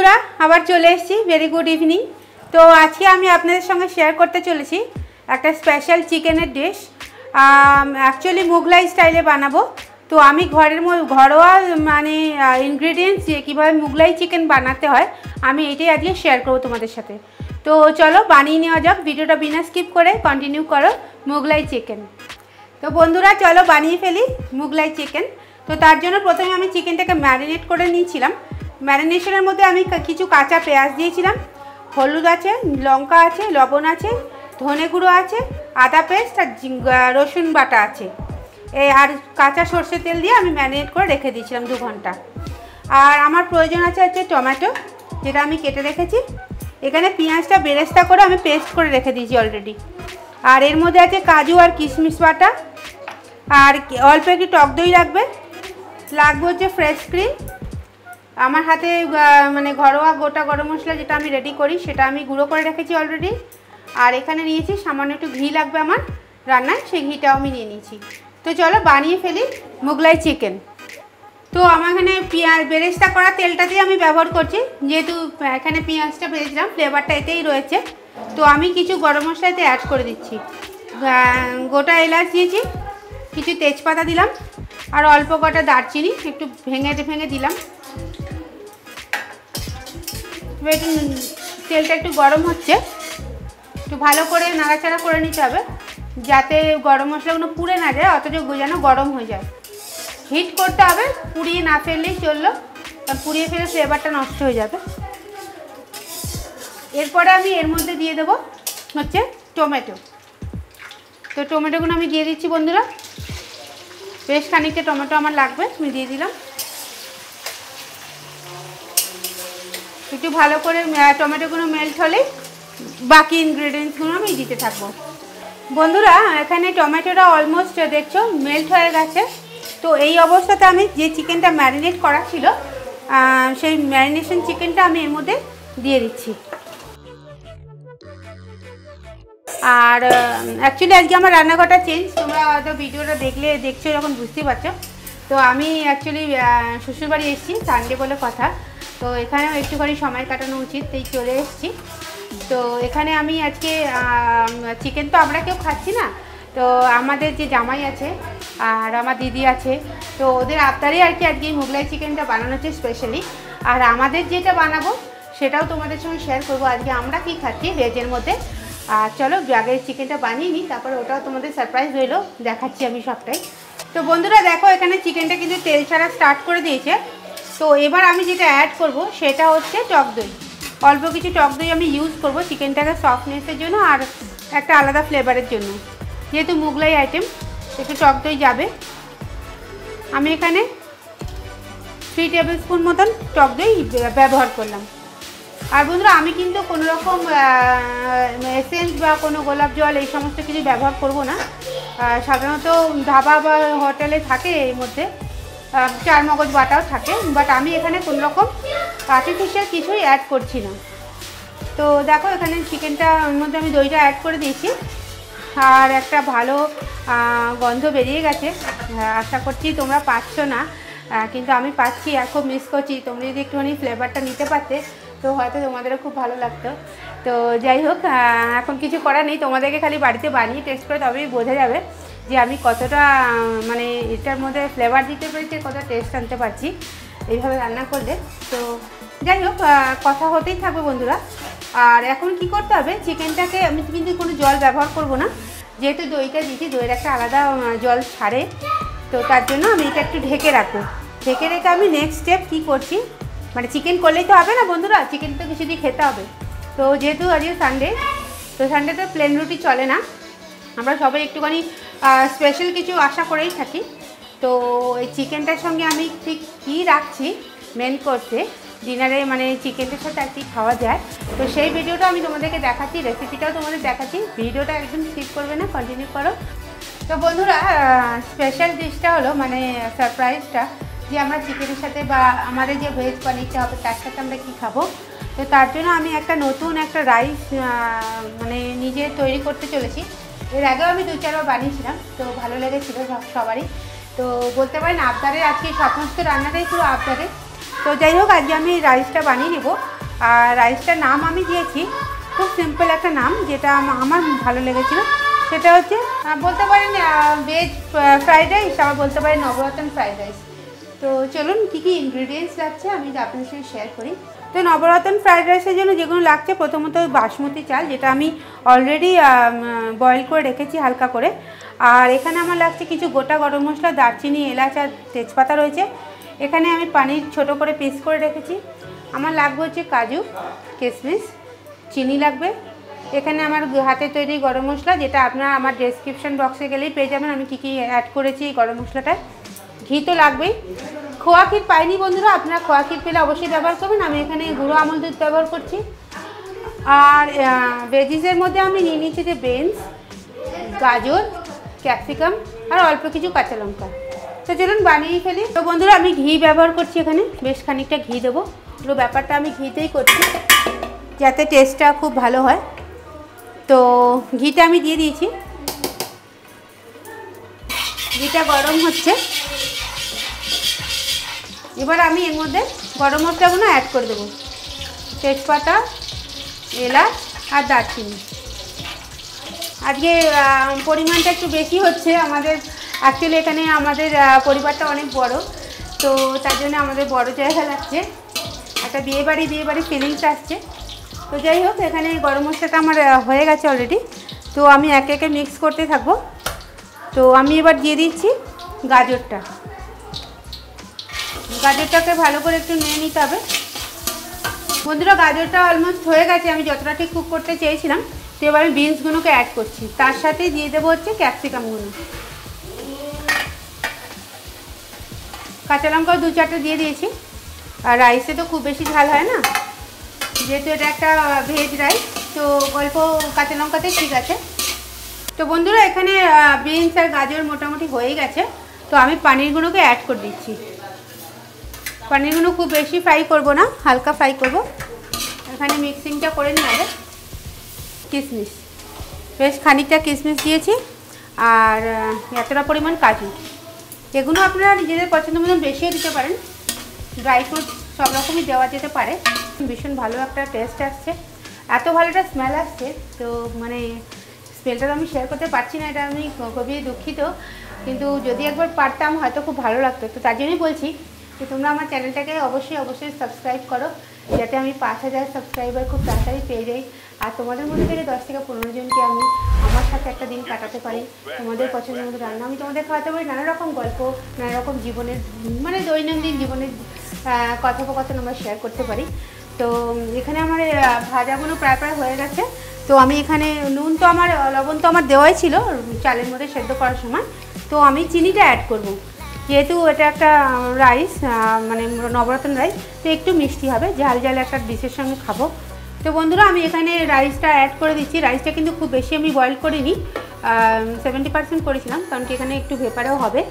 বন্ধুরা আবার চলে এসেছি ভেরি গুড ইভিনিং। তো আজকে আমি আপনাদের সঙ্গে শেয়ার করতে চলেছি একটা স্পেশাল চিকেনের ডিশ। অ্যাকচুয়ালি মুঘলাই স্টাইলে বানাবো। তো আমি ঘরোয়া মানে ইনগ্রেডিয়েন্টস দিয়ে কীভাবে মুঘলাই চিকেন বানাতে হয় আমি এটাই আজকে শেয়ার করবো তোমাদের সাথে। তো চলো বানিয়ে নেওয়া যাক, ভিডিওটা বিনা স্কিপ করে কন্টিনিউ করো মুঘলাই চিকেন। তো বন্ধুরা চলো বানিয়ে ফেলি মুঘলাই চিকেন। তো তার জন্য প্রথমে আমি চিকেনটাকে ম্যারিনেট করে নিয়েছিলাম। ম্যারিনেশনের মধ্যে আমি কিছু কাঁচা পেঁয়াজ দিয়েছিলাম, হলুদ আছে, লঙ্কা আছে, লবণ আছে, ধনে গুঁড়ো আছে, আদা পেস্ট আর রসুন বাটা আছে, আর কাঁচা সর্ষের তেল দিয়ে আমি ম্যারিনেট করে রেখে দিয়েছিলাম 2 ঘন্টা। আর আমার প্রয়োজন আছে টমেটো, যেটা আমি কেটে রেখেছি। এখানে পেঁয়াজটা বেরেস্তা করে আমি পেস্ট করে রেখে দিয়েছি অলরেডি। আর এর মধ্যে আছে কাজু আর কিশমিশ বাটা, আর অল্প একটু টক দই লাগবে হচ্ছে ফ্রেশ ক্রিম। আমার হাতে মানে ঘরোয়া গোটা গরম মশলা যেটা আমি রেডি করি সেটা আমি গুঁড়ো করে রেখেছি অলরেডি। আর এখানে নিয়েছি সামান্য একটু ঘি লাগবে আমার রান্নায়, সেই ঘিটাও আমি নিয়ে নিয়েছি। তো চলো বানিয়ে ফেলি মুঘলাই চিকেন। তো আমার এখানে পেঁয়াজ বেরেস্তা করা তেলটা দিয়ে আমি ব্যবহার করছি, যেহেতু এখানে পেঁয়াজটা ভেজেছিলাম ফ্লেভারটা এতেই রয়েছে। তো আমি কিছু গরম মশলা এতে অ্যাড করে দিচ্ছি। গোটা এলাচ দিয়েছি, কিছু তেজপাতা দিলাম, আর অল্প কটা দারচিনি একটু ভেঙে দিলাম। তেলটা একটু গরম হচ্ছে, একটু ভালো করে নাড়াচাড়া করে নিতে হবে যাতে গরম মশলাগুলো পুড়ে না যায়, অথচ যেন গরম হয়ে যায়। হিট করতে হবে, পুড়িয়ে না ফেললেই চললো, কারণ পুড়িয়ে ফেলে ফ্লেভারটা নষ্ট হয়ে যাবে। এরপরে আমি এর মধ্যে দিয়ে দেবো হচ্ছে টমেটো। তো টমেটোগুলো আমি দিয়ে দিচ্ছি বন্ধুরা, বেশ খানিকটা টমেটো আমার লাগবে, আমি দিয়ে দিলাম। একটু ভালো করে টমেটোগুলো মেল্ট হলে বাকি ইনগ্রেডিয়েন্টসগুলো আমি দিতে থাকবো। বন্ধুরা এখানে টমেটোটা অলমোস্ট দেখছো মেল্ট হয়ে গেছে। তো এই অবস্থাতে আমি যে চিকেনটা ম্যারিনেট করা ছিল সেই ম্যারিনেশন চিকেনটা আমি এর মধ্যে দিয়ে দিচ্ছি। আর অ্যাকচুয়ালি আজকে আমার রান্নাঘরটা চেঞ্জ, তোমরা হয়তো ভিডিওটা দেখছো যখন বুঝতেই পারছো। তো আমি অ্যাকচুয়ালি শ্বশুরবাড়ি এসেছি, সানডে বলে কথা। তো এখানেও একটুখানি সময় কাটানো উচিত, তাই চলে এসেছি। তো এখানে আমি আজকে চিকেন তো আমরা কেউ খাচ্ছি না, তো আমাদের যে জামাই আছে আর আমার দিদি আছে, তো ওদের আবদারে আর কি আজকে এই মুঘলাই চিকেনটা বানানো হচ্ছে স্পেশালি। আর আমাদের যেটা বানাবো সেটাও তোমাদের সঙ্গে শেয়ার করবো আজকে আমরা কি খাচ্ছি ভেজের মধ্যে। আর চলো আগে চিকেনটা বানিয়ে নিই, তারপরে ওটাও তোমাদের সারপ্রাইজ রইলো, দেখাচ্ছি আমি সবটাই। তো বন্ধুরা দেখো এখানে চিকেনটা কিন্তু তেল ছাড়া স্টার্ট করে দিয়েছে। তো এবার আমি যেটা অ্যাড করব সেটা হচ্ছে টক দই। অল্প কিছু টক দই আমি ইউজ করব চিকেনটাকে সফটনেসের জন্য আর একটা আলাদা ফ্লেভারের জন্য, যেহেতু মুঘলাই আইটেম একটু টক দই যাবে। আমি এখানে 3 টেবিল স্পুন মতন টক দই ব্যবহার করলাম। আর বন্ধুরা আমি কিন্তু কোনো রকম এসেন্স বা কোনো গোলাপ জল এই সমস্ত কিছু ব্যবহার করব না। সাধারণত ধাবা বা হোটেলে থাকে এর মধ্যে চারমগজ বাটাও থাকে, বাট আমি এখানে কোনো রকম আর্টিফিশিয়াল কিছুই অ্যাড করছি না। তো দেখো এখানে চিকেনটার মধ্যে আমি দইটা অ্যাড করে দিয়েছি, আর একটা ভালো গন্ধ বেরিয়ে গেছে। আশা করছি তোমরা পাচ্ছ না, কিন্তু আমি পাচ্ছি, আর খুব মিস করছি। তোমরা যদি একটুখানি ফ্লেভারটা নিতে পারতে তো হয়তো তোমাদেরও খুব ভালো লাগতো। তো যাই হোক, এখন কিছু করার নেই, তোমাদেরকে খালি বাড়িতে বানিয়ে টেস্ট করে তবেই বোঝা যাবে যে আমি কতটা মানে এটার মধ্যে ফ্লেভার দিতে পেরেছি, কতটা টেস্ট আনতে পারছি এইভাবে রান্না করলে। তো যাই হোক, কথা হতেই থাকবে বন্ধুরা। আর এখন কি করতে হবে, চিকেনটাকে আমি কিন্তু কোনো জল ব্যবহার করব না, যেহেতু দইটা দিয়েছি, দইয়ের একটা আলাদা জল ছাড়ে। তো তার জন্য আমি এটা একটু ঢেকে রাখবো। ঢেকে রেখে আমি নেক্সট স্টেপ কী করছি, মানে চিকেন করলেই তো হবে না বন্ধুরা, চিকেন তো কিছু দিয়ে খেতে হবে। তো যেহেতু আজকে সানডে, তো সানডেতে প্লেন রুটি চলে না, আমরা সবাই একটুখানি স্পেশাল কিছু আশা করেই থাকি। তো এই চিকেনটার সঙ্গে আমি ঠিক কী রাখছি মেন কোর্সে ডিনারে, মানে চিকেনটার সাথে আর কি খাওয়া যায়, তো সেই ভিডিওটা আমি তোমাদেরকে দেখাচ্ছি, রেসিপিটাও তোমাদের দেখাচ্ছি। ভিডিওটা একদম স্কিপ করবে না, কন্টিনিউ করো। তো বন্ধুরা স্পেশাল ডিশটা হলো মানে সারপ্রাইজটা, যে আমরা চিকেনের সাথে বা আমাদের যে ভেজ পনিরটা হবে তার সাথে আমরা কী খাবো। তো তার জন্য আমি একটা নতুন একটা রাইস মানে নিজে তৈরি করতে চলেছি। এর আগেও আমি 2-4 বার বানিয়েছিলাম, তো ভালো লেগেছিলো সবারই। তো বলতে পারেন আবদারের, আজকে সমস্ত রান্নাটাই পুরো আবদারের। তো যাই হোক আজকে আমি রাইসটা বানিয়ে নেব। আর রাইসটার নাম আমি দিয়েছি খুব সিম্পল একটা নাম, যেটা আমার ভালো লেগেছিলো। সেটা হচ্ছে বলতে পারেন ভেজ ফ্রাইড রাইস, আবার বলতে পারেন নবরত্ন ফ্রাইড রাইস। তো চলুন কী কী ইনগ্রিডিয়েন্টস লাগছে আমি আপনাদের সঙ্গে শেয়ার করি। তো নবরত্ন ফ্রাইড রাইসের জন্য যেগুলো লাগছে, প্রথমত বাসমতি চাল, যেটা আমি অলরেডি বয়েল করে রেখেছি হালকা করে। আর এখানে আমার লাগছে কিছু গোটা গরম মশলা, দারচিনি, এলাচ আর তেজপাতা রয়েছে। এখানে আমি পানির ছোট করে পিস করে রেখেছি। আমার লাগবে হচ্ছে কাজু, কিশমিশ, চিনি লাগবে। এখানে আমার হাতে তৈরি গরম মশলা, যেটা আপনারা আমার ডেসক্রিপশন বক্সে গেলেই পেয়ে যাবেন আমি কী কী অ্যাড করেছি এই গরম মশলাটায়। ঘি তো লাগবেই। খোয়া ক্ষীর পাইনি বন্ধুরা, আপনারা খোয়া ক্ষীর পেলে অবশ্যই ব্যবহার করবেন। আমি এখানে গুঁড়ো আমল দুধ ব্যবহার করছি। আর ভেজিসের মধ্যে আমি নিয়ে নিয়েছি যে বিনস, গাজর, ক্যাপসিকাম আর অল্প কিছু কাঁচা লঙ্কা। তো চলুন বানিয়ে ফেলি। তো বন্ধুরা আমি ঘি ব্যবহার করছি, এখানে বেশ খানিকটা ঘি দেবো। পুরো ব্যাপারটা আমি ঘিতেই করছি যাতে টেস্টটা খুব ভালো হয়। তো ঘিটা আমি দিয়ে দিয়েছি, ঘিটা গরম হচ্ছে। এবার আমি এর মধ্যে গরম মশলাগুলো অ্যাড করে দেবো, তেজপাতা, এলাচ আর দারচিনি। আজকে পরিমাণটা একটু বেশি হচ্ছে আমাদের, অ্যাকচুয়ালি এখানে আমাদের পরিবারটা অনেক বড়, তো তার জন্য আমাদের বড় জায়গা লাগছে, একটা বিয়েবাড়ি ফিলিংস আসছে। তো যাই হোক, এখানে গরম মশলাটা আমার হয়ে গেছে অলরেডি। তো আমি একে একে মিক্স করতে থাকবো। তো আমি এবার দিয়ে দিচ্ছি গাজরটাকে ভালো করে একটু নিয়ে নিতে হবে। বন্ধুরা গাজরটা অলমোস্ট হয়ে গেছে, আমি যতটা ঠিক কুক করতে চেয়েছিলাম। তো এবার আমি বিনসগুলোকে অ্যাড করছি, তার সাথে দিয়ে দেবো হচ্ছে ক্যাপসিকামগুলো। কাঁচা লঙ্কাও 2-4টা দিয়ে দিয়েছি। আর রাইসে তো খুব বেশি ঝাল হয় না, যেহেতু এটা একটা ভেজ রাইস, তো অল্প কাঁচা লঙ্কাতে ঠিক আছে। তো বন্ধুরা এখানে বিনস আর গাজর মোটামুটি হয়ে গেছে। তো আমি পনিরগুলোকে অ্যাড করে দিচ্ছি। পনিরগুলো খুব বেশি ফ্রাই করব না, হালকা ফ্রাই করব। এখানে মিক্সিংটা করে নিয়ে হবে। কিশমিশ, বেশ খানিকটা কিশমিশ দিয়েছি। আর এতটা পরিমাণ কাজু, এগুলো আপনারা নিজেদের পছন্দ মতন বেশিও দিতে পারেন। ড্রাই ফ্রুট সব রকমই দেওয়া যেতে পারে। ভীষণ ভালো একটা টেস্ট আসছে, এত ভালো একটা স্মেল আসছে। তো মানে স্মেলটা তো আমি শেয়ার করতে পারছি না, এটা আমি খুবই দুঃখিত। কিন্তু যদি একবার পারতাম হয়তো খুব ভালো লাগতো। তো তার জন্যই বলছি যে তোমরা আমার চ্যানেলটাকে অবশ্যই সাবস্ক্রাইব করো, যাতে আমি 5000 সাবস্ক্রাইবার খুব তাড়াতাড়ি পেয়ে যাই। আর তোমাদের মধ্যে থেকে 10 থেকে 15 জনকে আমি আমার সাথে একটা দিন কাটাতে পারি। তোমাদের পছন্দের মতো রান্না আমি তোমাদের খাওয়াতে পারি, নানা রকম গল্প, নানা রকম জীবনের মানে দৈনন্দিন জীবনের কথোপকথন আমরা শেয়ার করতে পারি। তো এখানে আমার ভাজাগুলো প্রায় হয়ে গেছে। তো আমি এখানে নুন তো আমার, লবণ তো আমার দেওয়াই ছিল চালের মধ্যে সেদ্ধ করার সময়। তো আমি চিনিটা অ্যাড করব, যেহেতু এটা একটা রাইস মানে নবরত্ন রাইস, তো একটু মিষ্টি হবে, ঝাল একটা ডিশের সঙ্গে খাবো। তো বন্ধুরা আমি এখানে রাইসটা অ্যাড করে দিচ্ছি। রাইসটা কিন্তু খুব বেশি আমি বয়েল করিনি, 70% করেছিলাম, কারণ কি এখানে একটু ভেপারেও হবে।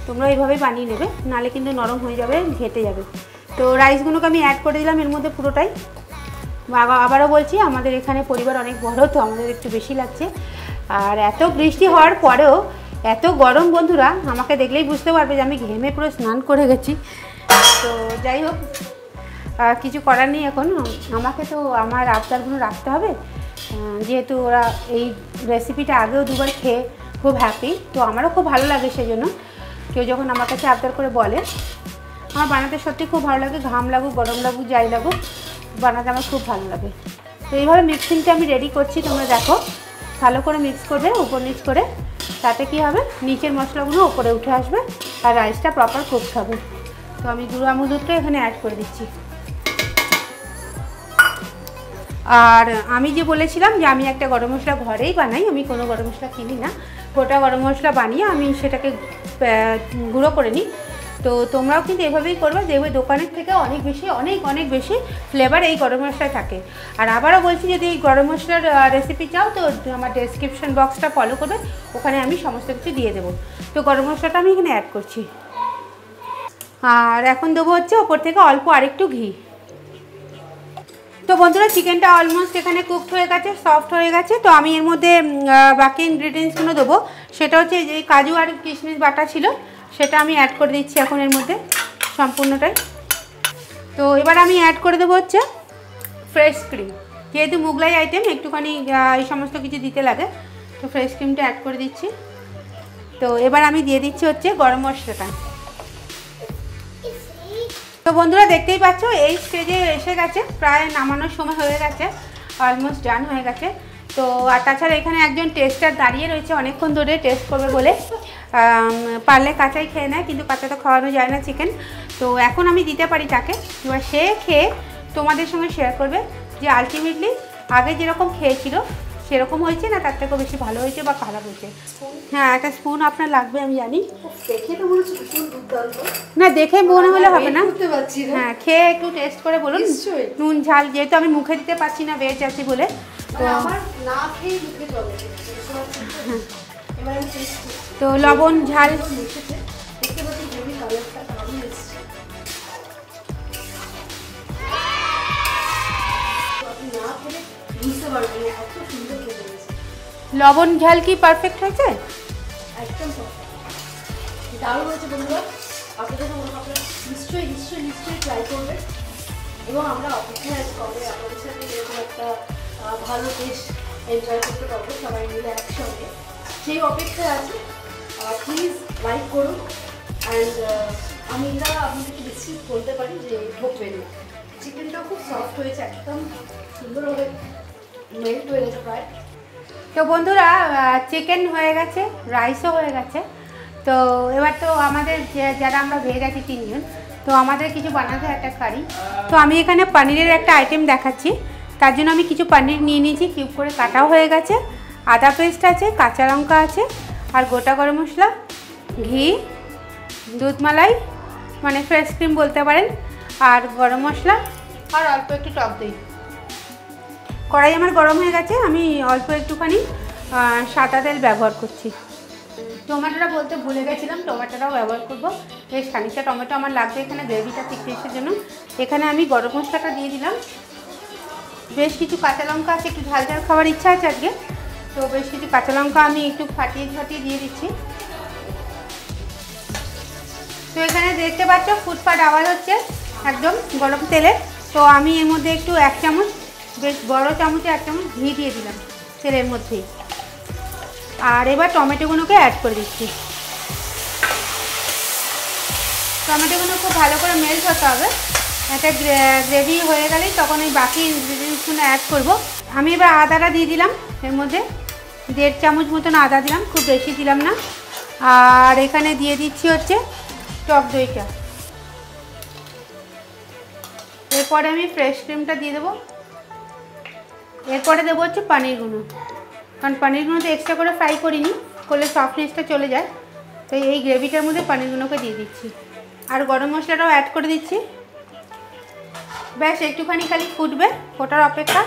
তোমরা এইভাবেই বানিয়ে নেবে, নাহলে কিন্তু নরম হয়ে যাবে, ঘেটে যাবে। তো রাইসগুলোকে আমি অ্যাড করে দিলাম এর মধ্যে পুরোটাই। আবারও বলছি আমাদের এখানে পরিবার অনেক বড়, তো আমাদের একটু বেশি লাগছে। আর এত বৃষ্টি হওয়ার পরেও এত গরম বন্ধুরা, আমাকে দেখলেই বুঝতে পারবে যে আমি ঘেমে পুরো স্নান করে গেছি। তো যাই হোক, কিছু করার নেই। এখন আমাকে তো আমার আবদারগুলো রাখতে হবে, যেহেতু ওরা এই রেসিপিটা আগেও 2বার খেয়ে খুব হ্যাপি। তো আমারও খুব ভালো লাগে, সেই জন্য কেউ যখন আমার কাছে আবদার করে বলে, আমার বানাতে সত্যি খুব ভালো লাগে। ঘাম লাগুক, গরম লাগুক, যাই লাগুক, বানাতে আমার খুব ভালো লাগে। তো এইভাবে মিক্সিংটা আমি রেডি করছি, তোমরা দেখো ভালো করে মিক্স করবে উপর নিচ করে, তাতে কি হবে নিচের মশলাগুলো উপরে উঠে আসবে আর রাইসটা প্রপার কুকড হবে। তো আমি গুঁড়ো আমুল দুধটা এখানে অ্যাড করে দিচ্ছি। আর আমি যে বলেছিলাম যে আমি একটা গরম মশলা ঘরেই বানাই, আমি কোনো গরম মশলা কিনি না, গোটা গরম মশলা বানিয়ে আমি সেটাকে গুঁড়ো করে নিই। তো তোমরাও কিন্তু এভাবেই করবে, দেখবে দোকানের থেকে অনেক বেশি ফ্লেভার এই গরম মশলায় থাকে। আর আবারও বলছি, যদি এই গরম মশলার রেসিপি চাও তো আমার ডেসক্রিপশন বক্সটা ফলো করবে, ওখানে আমি সমস্ত কিছু দিয়ে দেবো। তো গরম মশলাটা আমি এখানে অ্যাড করছি। আর এখন দেবো হচ্ছে ওপর থেকে অল্প আরেকটু ঘি। তো বন্ধুরা চিকেনটা অলমোস্ট এখানে কুকড হয়ে গেছে, সফট হয়ে গেছে। তো আমি এর মধ্যে বাকি ইনগ্রিডিয়েন্টসগুলো দেবো, সেটা হচ্ছে যে কাজু আর কিশমিশ বাটা ছিল, সেটা আমি অ্যাড করে দিচ্ছি এখন এর মধ্যে সম্পূর্ণটাই। তো এবার আমি অ্যাড করে দেবো হচ্ছে ফ্রেশ ক্রিম, যেহেতু মুগলাই আইটেম একটুখানি এই সমস্ত কিছু দিতে লাগে, তো ফ্রেশ ক্রিমটা অ্যাড করে দিচ্ছি। তো এবার আমি দিয়ে দিচ্ছি হচ্ছে গরম মশলাটা। তো বন্ধুরা দেখতেই পাচ্ছ এই স্টেজে এসে গেছে, প্রায় নামানোর সময় হয়ে গেছে, অলমোস্ট ডান হয়ে গেছে। তো আর তাছাড়া এখানে একজন টেস্টার দাঁড়িয়ে রয়েছে অনেকক্ষণ ধরে টেস্ট করবে বলে, পারলে কাঁচাই খেয়ে নেয়, কিন্তু কাঁচা তো খাওয়ানো যায় না চিকেন। তো এখন আমি দিতে পারি তাকে, এবার সে খেয়ে তোমাদের সঙ্গে শেয়ার করবে যে আলটিমেটলি আগে যেরকম খেয়েছিল সেরকম হয়েছে না তার থেকেও বেশি ভালো হয়েছে বা খারাপ হয়েছে। হ্যাঁ, একটা স্পুন আপনার লাগবে আমি জানি। না দেখে মনে হলে হবে না, হ্যাঁ খেয়ে একটু টেস্ট করে বলুন নুন ঝাল, যেহেতু আমি মুখে দিতে পারছি না ভেজ আছি বলে। তো লবণ ঝাল লবণ ঝাল কি পারফেক্ট হয়েছে? একদম দারুণ হয়েছে বন্ধুরা, আপনাদের নিশ্চয়ই নিশ্চয়ই নিশ্চয়ই ট্রাই করবেন। এবং আমরা অপেক্ষায় আছি কবে আপনাদের সাথে এরকম একটা ভালো ডিশ এনজয় করতে পারবো সবাই মিলে একসঙ্গে, সেই অপেক্ষায় আছি। প্লিজ লাইক করুন। অ্যান্ড আমি এটা আপনাদেরকে বেশি বলতে পারি যে ঢোকবেন না, চিকেনটাও খুব সফট হয়েছে, একদম সুন্দরভাবে মেল্ট হয়ে গেছে প্রায়। তো বন্ধুরা চিকেন হয়ে গেছে, রাইসও হয়ে গেছে। তো এবার তো আমাদের যারা আমরা ভেজ আছি 3 জন, তো আমাদের কিছু বানাতে একটা কারি। তো আমি এখানে পনিরের একটা আইটেম দেখাচ্ছি, তার জন্য আমি কিছু পনির নিয়ে নিয়েছি, কিউব করে কাটাও হয়ে গেছে, আদা পেস্ট আছে, কাঁচা লঙ্কা আছে, আর গোটা গরম মশলা, ঘি, দুধ মালাই মানে ফ্রেশ ক্রিম বলতে পারেন, আর গরম মশলা, আর অল্প একটু টক দই। কড়াই আমার গরম হয়ে গেছে, আমি অল্প একটুখানি সাদা তেল ব্যবহার করছি। টমেটোটা বলতে ভুলে গেছিলাম, টমেটোটাও ব্যবহার করব, বেশ খানিকটা টমেটো আমার লাগবে এখানে গ্রেভিটা থিকনেসের জন্য। এখানে আমি গরম মশলাটা দিয়ে দিলাম, বেশ কিছু কাঁচা লঙ্কা আছে, একটু ঝাল ঝাল খাওয়ার ইচ্ছা আছে আজকে, তো বেশ কিছু কাঁচা লঙ্কা আমি একটু ফাটিয়ে ফাটিয়ে দিয়ে দিচ্ছি। তো এখানে দেখতে পাচ্ছ ফুটফাট আওয়াজ হচ্ছে একদম গরম তেলে। তো আমি এর মধ্যে একটু 1 চামচ, বেশ বড় চামচে 1 চামচ ঘি দিয়ে দিলাম তেলের মধ্যেই। আর এবার টমেটোগুলোকে অ্যাড করে দিচ্ছি। টমেটোগুলো খুব ভালো করে মেল্ট হতে হবে, একটা গ্রেভি হয়ে গেলেই তখন এই বাকি ইনগ্রিডিয়েন্টসগুলো অ্যাড করব। আমি এবার আদাটা দিয়ে দিলাম এর মধ্যে, 1.5 চামচ মতন আদা দিলাম, খুব বেশি দিলাম না। আর এখানে দিয়ে দিচ্ছি হচ্ছে টক দইটা। এরপরে আমি ফ্রেশ ক্রিমটা দিয়ে দেবো। এরপরে দেবো হচ্ছে পনিরগুলো, কারণ পনিরগুলো তো এক্সট্রা করে ফ্রাই করিনি, করলে সফটনেসটা চলে যায়। তো এই গ্রেভিটার মধ্যে পনিরগুলোকে দিয়ে দিচ্ছি, আর গরম মশলাটাও অ্যাড করে দিচ্ছি। ব্যাস একটুখানি খালি ফুটবে, ফোটার অপেক্ষা।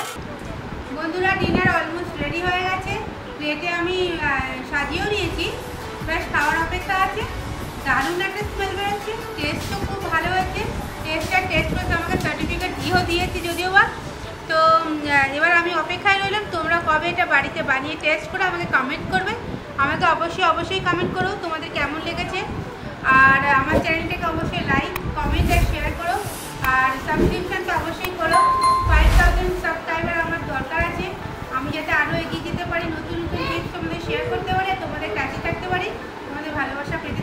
বন্ধুরা ডিনার অলমোস্ট রেডি হয়ে গেছে, প্লেটে আমি সাজিয়েও নিয়েছি, ব্যাস খাওয়ার অপেক্ষা আছে। দারুণ একটা স্মেল বেরোচ্ছে, টেস্টও খুব ভালো হয়েছে। টেস্ট করতে আমাকে সার্টিফিকেট দিয়েছি যদিও বা। তো এবার আমি অপেক্ষায় রইলাম, তোমরা কবে এটা বাড়িতে বানিয়ে টেস্ট করে আমাকে কমেন্ট করবে। আমাকে অবশ্যই কমেন্ট করো তোমাদের কেমন লেগেছে। আর আমার চ্যানেলটাকে অবশ্যই লাইক, কমেন্ট আর শেয়ার করো, আর সাবস্ক্রিপশন তো অবশ্যই করো। 5000 সাবস্ক্রাইবার আমার দরকার আছে, আমি যাতে আরও এগিয়ে যেতে পারি, নতুন নতুন টিপস তোমাদের শেয়ার করতে পারি, তোমাদের কাছে থাকতে পারি, তোমাদের ভালোবাসা পেতে